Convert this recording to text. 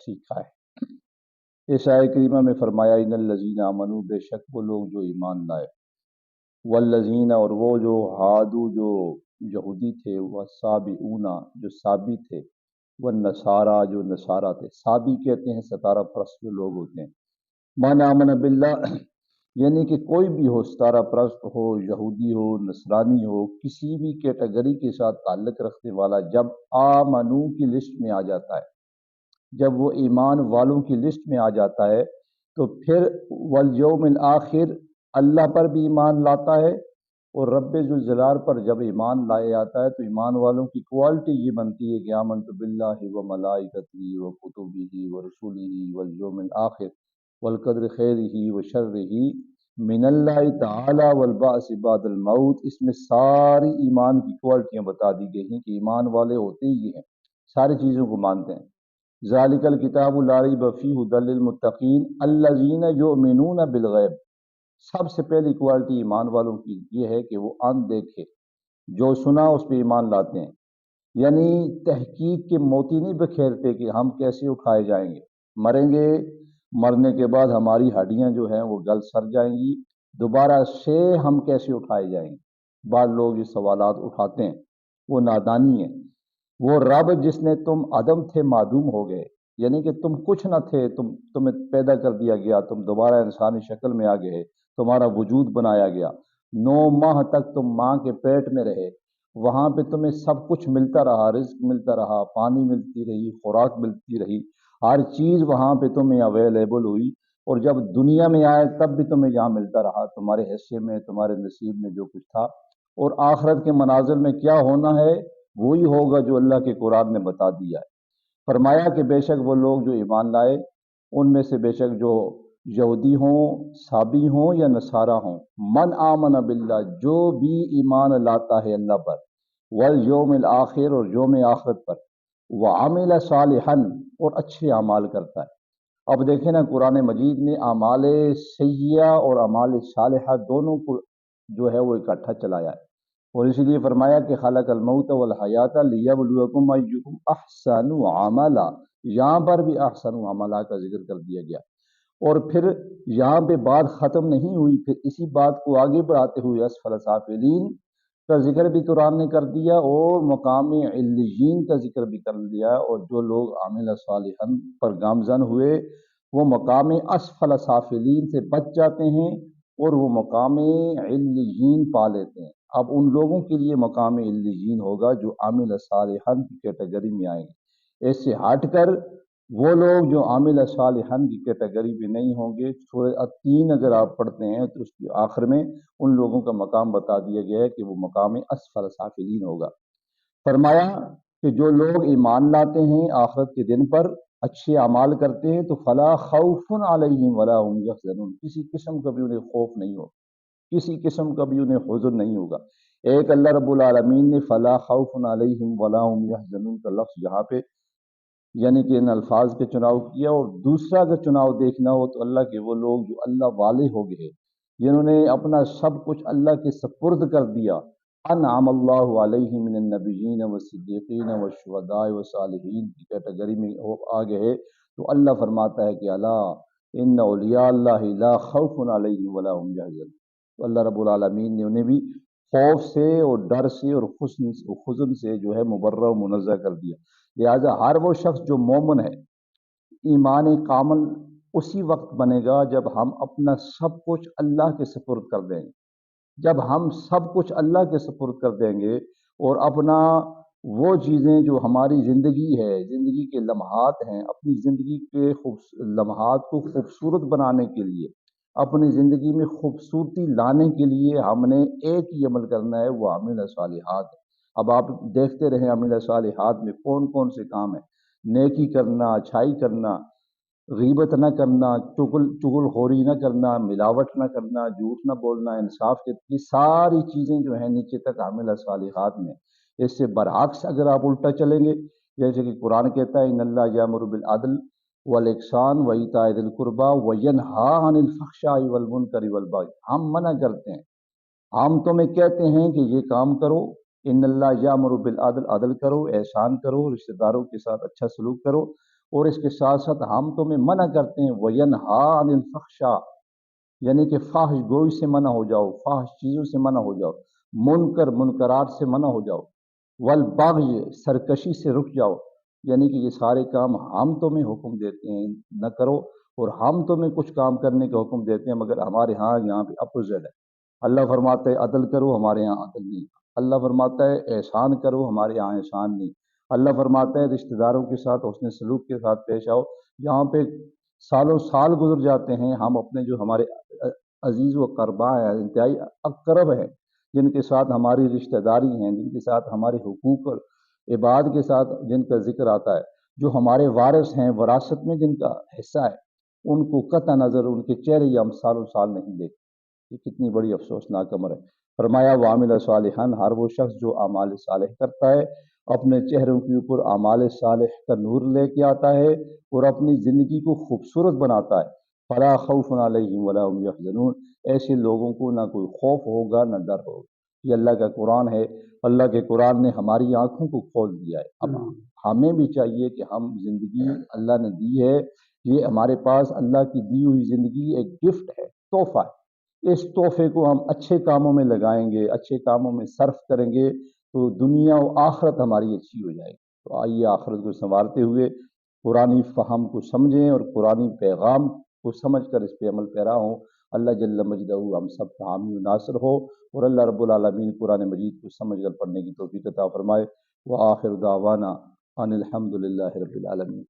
سیکھا ہے۔ اس آیت کریمہ میں فرمایا ان الذین آمنوا، بے شک وہ لوگ جو ایمان لائے، والذین اور وہ جو ہادو جو یہودی تھے، والصابئون جو صابی تھے، والنصارى جو نصارہ تھے۔ صابی کہتے ہیں ستارہ پرست جو لوگ ہوتے ہیں۔ من آمن باللہ یعنی کہ کوئی بھی ہو، ستارہ پرست ہو، یہودی ہو، نصرانی ہو، کسی بھی کیٹیگری کے ساتھ تعلق رکھنے والا جب آمنو کی لسٹ میں آ جاتا ہے، جب وہ ایمان والوں کی لسٹ میں آ جاتا ہے، تو پھر والیوم الآخر اللہ پر بھی ایمان لاتا ہے، اور رب ذوالجلال پر جب ایمان لایا جاتا ہے تو ایمان والوں کی کوالٹی یہ بنتی ہے کہ آمنت باللہ و ملائکتہ و کتبہ و رسولہ والیوم الآخر والقدر خیرہ و شرہ من اللہ تعالی والبعث بعد الموت۔ اس میں ساری ایمان کی کوالٹیاں بتا دی گئی ہیں کہ ایمان والے ہوتے ہی ہیں، ساری چیزوں کو مانتے ہیں۔ ذالک الکتاب لا ریب فیہ ھدی للمتقین الذین یؤمنون بالغیب۔ سب سے پہلی کوالٹی ایمان والوں کی یہ ہے کہ وہ ان دیکھے، جو سنا اس پہ ایمان لاتے ہیں، یعنی تحقیق کے موتی نہیں بکھیرتے کہ ہم کیسے اٹھائے جائیں گے، مریں گے، مرنے کے بعد ہماری ہڈیاں جو ہیں وہ گل سر جائیں گی، دوبارہ سے ہم کیسے اٹھائے جائیں گے۔ بعض لوگ یہ سوالات اٹھاتے ہیں، وہ نادانی ہے۔ وہ رب جس نے تم عدم تھے معدوم ہو گئے، یعنی کہ تم کچھ نہ تھے، تمہیں پیدا کر دیا گیا، تم دوبارہ انسانی شکل میں آ گئے، تمہارا وجود بنایا گیا، 9 ماہ تک تم ماں کے پیٹ میں رہے، وہاں پہ تمہیں سب کچھ ملتا رہا، رزق ملتا رہا، پانی ملتی رہی، خوراک ملتی رہی، ہر چیز وہاں پہ تمہیں اویلیبل ہوئی، اور جب دنیا میں آئے تب بھی تمہیں یہاں ملتا رہا، تمہارے حصے میں، تمہارے نصیب میں جو کچھ تھا۔ اور آخرت کے مناظر میں کیا ہونا ہے وہی ہوگا جو اللہ کے قرآن نے بتا دیا ہے۔ فرمایا کہ بے شک وہ لوگ جو ایمان لائے، ان میں سے بے شک جو یہودی ہوں، صابی ہوں یا نصارہ ہوں، من آمن باللہ جو بھی ایمان لاتا ہے اللہ پر، والیوم الآخر اور یوم آخرت پر، وعمل صالحا اور اچھے اعمال کرتا ہے۔ اب دیکھیں نا، قرآن مجید نے اعمال سیئہ اور اعمال صالحہ دونوں کو جو ہے وہ اکٹھا چلایا ہے، اور اسی لیے فرمایا کہ خلق الموت والحیات لیبلوکم ایکم احسن عملا، یہاں پر بھی احسن عملا کا ذکر کر دیا گیا۔ اور پھر یہاں پہ بات ختم نہیں ہوئی، پھر اسی بات کو آگے بڑھاتے ہوئے اسفل سافلین کا ذکر بھی قرآن نے کر دیا، اور مقام علیین کا ذکر بھی کر دیا، اور جو لوگ عامل صالحا پر گامزن ہوئے وہ مقام اسفل سافلین سے بچ جاتے ہیں اور وہ مقام علیین پا لیتے ہیں۔ اب ان لوگوں کے لیے مقام علیین ہوگا جو عامل صالحا کی کیٹیگری میں آئیں گے۔ اس سے ہٹ کر وہ لوگ جو عامل صالحا کی کیٹیگری میں نہیں ہوں گے، سورہ التین اگر آپ پڑھتے ہیں تو اس کے آخر میں ان لوگوں کا مقام بتا دیا گیا ہے کہ وہ مقام اسفل سافلین ہوگا۔ فرمایا کہ جو لوگ ایمان لاتے ہیں آخرت کے دن پر، اچھے اعمال کرتے ہیں، تو فلا خوف علیہم ولا هم یحزنون، کسی قسم کا بھی انہیں خوف نہیں ہوگا، کسی قسم کا بھی انہیں حزن نہیں ہوگا۔ ایک اللہ رب العالمین نے فلا خوف علیہم ولا هم یحزنون کا لفظ یہاں پہ یعنی کہ ان الفاظ کے چناؤ کیا، اور دوسرا اگر چناؤ دیکھنا ہو تو اللہ کے وہ لوگ جو اللہ والے ہو گئے، جنہوں نے اپنا سب کچھ اللہ کے سپرد کر دیا، انعم اللہ علیہم من النبیین والصدیقین والشہداء والصالحین کی کیٹیگری میں وہ آ گئے، تو اللہ فرماتا ہے کہ الا ان اولیاء اللہ لا خوف علیہم ولا هم یحزنون۔ تو اللہ رب العالمین نے انہیں بھی خوف سے اور ڈر سے اور حزن سے جو ہے مبرہ و منزہ کر دیا۔ لہذا ہر وہ شخص جو مومن ہے، ایمان کامل اسی وقت بنے گا جب ہم اپنا سب کچھ اللہ کے سپرد کر دیں گے۔ جب ہم سب کچھ اللہ کے سپرد کر دیں گے اور اپنا وہ چیزیں جو ہماری زندگی ہے، زندگی کے لمحات ہیں، اپنی زندگی کے لمحات کو خوبصورت بنانے کے لیے، اپنی زندگی میں خوبصورتی لانے کے لیے ہم نے ایک ہی عمل کرنا ہے، وہ عامل صالحات ہے۔ اب آپ دیکھتے رہیں عامل صالحات میں کون کون سے کام ہیں، نیکی کرنا، اچھائی کرنا، غیبت نہ کرنا، چغل خوری نہ کرنا، ملاوٹ نہ کرنا، جھوٹ نہ بولنا، انصاف کے، یہ ساری چیزیں جو ہیں نیچے تک عامل صالحات میں۔ اس سے برعکس اگر آپ الٹا چلیں گے، جیسے کہ قرآن کہتا ہے ان اللہ یامر بالعدل والاحسان وایتاء ذی القربی وینہی عن الفحشاء والمنکر والبغی، ہم منع کرتے ہیں، ہم تمہیں کہتے ہیں کہ یہ کام کرو، ان اللہ یامر بالعدل، عدل کرو، احسان کرو، رشتہ داروں کے ساتھ اچھا سلوک کرو، اور اس کے ساتھ ساتھ ہم تمہیں منع کرتے ہیں وینہا عن الفحشاء، یعنی کہ فاحش گوئی سے منع ہو جاؤ، فاحش چیزوں سے منع ہو جاؤ، منکرات سے منع ہو جاؤ، والبغی سرکشی سے رک جاؤ، یعنی کہ یہ سارے کام ہم تمہیں حکم دیتے ہیں نہ کرو، اور ہم تمہیں کچھ کام کرنے کا حکم دیتے ہیں مگر ہمارے ہاں یہاں پہ اپوزٹ ہے۔ اللہ فرماتا ہے عدل کرو، ہمارے یہاں عدل نہیں۔ اللہ فرماتا ہے احسان کرو، ہمارے یہاں احسان نہیں۔ اللہ فرماتا ہے رشتہ داروں کے ساتھ حسن سلوک کے ساتھ پیش آؤ، یہاں پہ سالوں سال گزر جاتے ہیں، ہم اپنے جو ہمارے عزیز و قربا ہیں، انتہائی اقرب ہیں، جن کے ساتھ ہماری رشتہ داری ہیں، جن کے ساتھ ہمارے حقوق اور عباد کے ساتھ جن کا ذکر آتا ہے، جو ہمارے وارث ہیں، وراثت میں جن کا حصہ ہے، ان کو قطع نظر ان کے چہرے ہم سالوں سال نہیں دیکھتے۔ یہ کتنی بڑی افسوسناک امر ہے۔ فرمایا وعمل صالحا، ہر وہ شخص جو اعمال صالح کرتا ہے، اپنے چہروں کے اوپر اعمال صالح کا نور لے کے آتا ہے اور اپنی زندگی کو خوبصورت بناتا ہے، فلا خوف علیہم ولا هم یحزنون، ایسے لوگوں کو نہ کوئی خوف ہوگا نہ ڈر ہوگا۔ یہ اللہ کا قرآن ہے، اللہ کے قرآن نے ہماری آنکھوں کو کھول دیا ہے۔ اب ہمیں بھی چاہیے کہ ہم زندگی اللہ نے دی ہے، یہ ہمارے پاس اللہ کی دی ہوئی زندگی ایک گفٹ ہے، تحفہ ہے، اس تحفے کو ہم اچھے کاموں میں لگائیں گے، اچھے کاموں میں صرف کریں گے تو دنیا و آخرت ہماری اچھی ہو جائے گی۔ تو آئیے آخرت کو سنوارتے ہوئے قرآنی فہم کو سمجھیں اور قرآنی پیغام کو سمجھ کر اس پہ عمل پیرا ہوں۔ اللہ جل مجدہ ہم سب کا حامی و ناصر ہو، اور اللہ رب العالمین قرآن مجید کو سمجھ کر پڑھنے کی توفیق عطا فرمائے۔ وآخر دعوانا ان الحمد للہ رب العالمین۔